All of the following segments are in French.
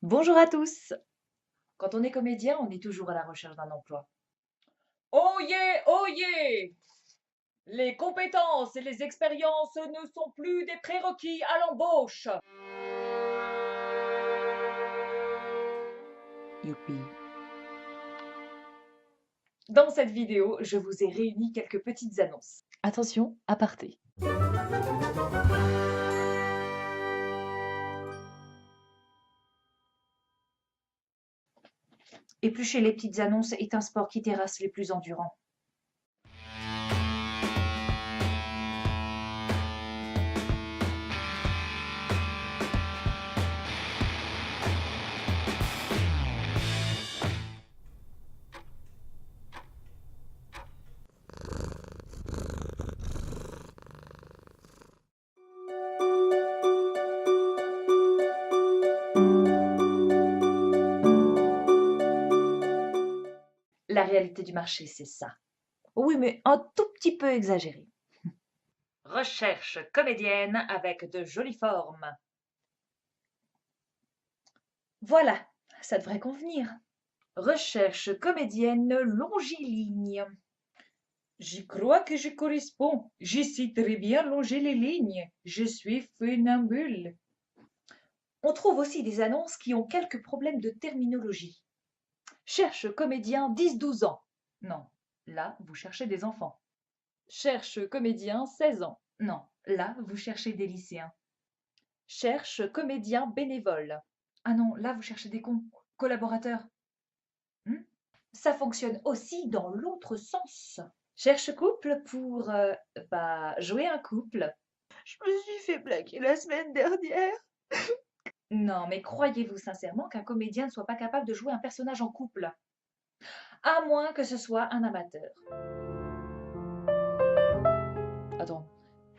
Bonjour à tous! Quand on est comédien, on est toujours à la recherche d'un emploi. Oyez, oyez! Les compétences et les expériences ne sont plus des prérequis à l'embauche. Youpi! Dans cette vidéo, je vous ai réuni quelques petites annonces. Attention, aparté. Éplucher les petites annonces est un sport qui terrasse les plus endurants. La réalité du marché, c'est ça. Oui, mais un tout petit peu exagéré. Recherche comédienne avec de jolies formes. Voilà, ça devrait convenir. Recherche comédienne longiligne. J'y crois que je corresponds. J'y sais très bien longer les lignes. Je suis funambule. On trouve aussi des annonces qui ont quelques problèmes de terminologie. Cherche comédien 10-12 ans. Non, là, vous cherchez des enfants. Cherche comédien 16 ans. Non, là, vous cherchez des lycéens. Cherche comédien bénévole. Ah non, là, vous cherchez des collaborateurs. Ça fonctionne aussi dans l'autre sens. Cherche couple pour jouer un couple. Je me suis fait blaguer la semaine dernière. Non, mais croyez-vous sincèrement qu'un comédien ne soit pas capable de jouer un personnage en couple? À moins que ce soit un amateur. Attends,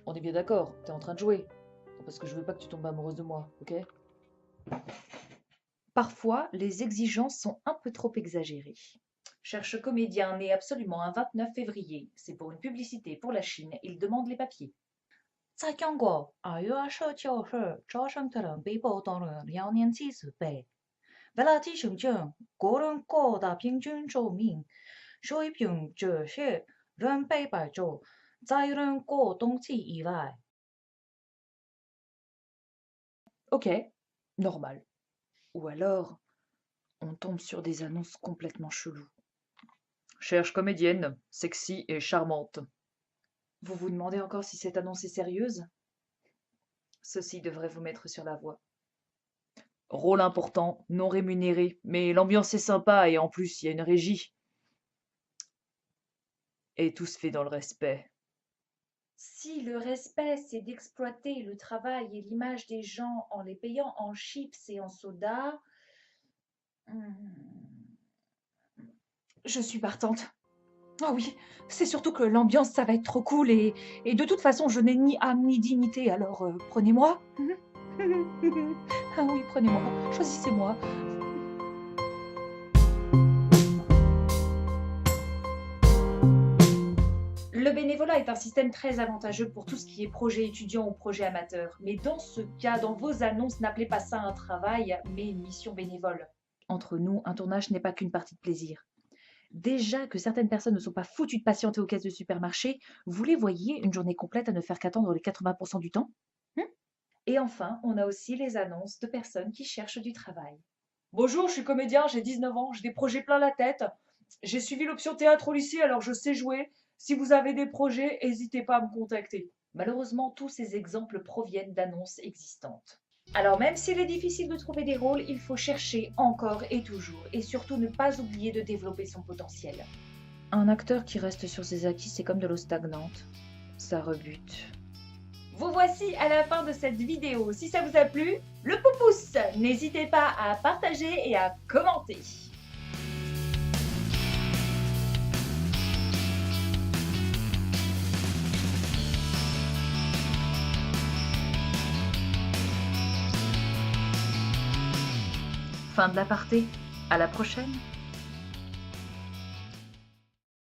on est bien d'accord, t'es en train de jouer. Parce que je veux pas que tu tombes amoureuse de moi, ok? Parfois, les exigences sont un peu trop exagérées. Cherche comédien né absolument un 29 février. C'est pour une publicité pour la Chine. Il demande les papiers. 在中国，儿幼社就是招生的比普通人要年轻10倍。为了提升个人国的平均寿命，水平这些人被摆着在人过冬季以外。Ok, normal. Ou alors, on tombe sur des annonces complètement cheloues. Cherche comédienne, sexy et charmante. Vous vous demandez encore si cette annonce est sérieuse? Ceci devrait vous mettre sur la voie. Rôle important, non rémunéré, mais l'ambiance est sympa et en plus il y a une régie. Et tout se fait dans le respect. Si le respect, c'est d'exploiter le travail et l'image des gens en les payant en chips et en soda, je suis partante. Ah oui, c'est surtout que l'ambiance, ça va être trop cool et de toute façon, je n'ai ni âme ni dignité, alors prenez-moi. Ah oui, prenez-moi, choisissez-moi. Le bénévolat est un système très avantageux pour tout ce qui est projet étudiant ou projet amateur. Mais dans ce cas, dans vos annonces, n'appelez pas ça un travail, mais une mission bénévole. Entre nous, un tournage n'est pas qu'une partie de plaisir. Déjà que certaines personnes ne sont pas foutues de patienter aux caisses de supermarché, vous les voyez une journée complète à ne faire qu'attendre les 80% du temps? Et enfin, on a aussi les annonces de personnes qui cherchent du travail. Bonjour, je suis comédien, j'ai 19 ans, j'ai des projets plein la tête. J'ai suivi l'option théâtre au lycée, alors je sais jouer. Si vous avez des projets, n'hésitez pas à me contacter. Malheureusement, tous ces exemples proviennent d'annonces existantes. Alors même s'il est difficile de trouver des rôles, il faut chercher encore et toujours, et surtout ne pas oublier de développer son potentiel. Un acteur qui reste sur ses acquis, c'est comme de l'eau stagnante. Ça rebute. Vous voici à la fin de cette vidéo. Si ça vous a plu, le pouce, n'hésitez pas à partager et à commenter. Fin de l'aparté. À la prochaine.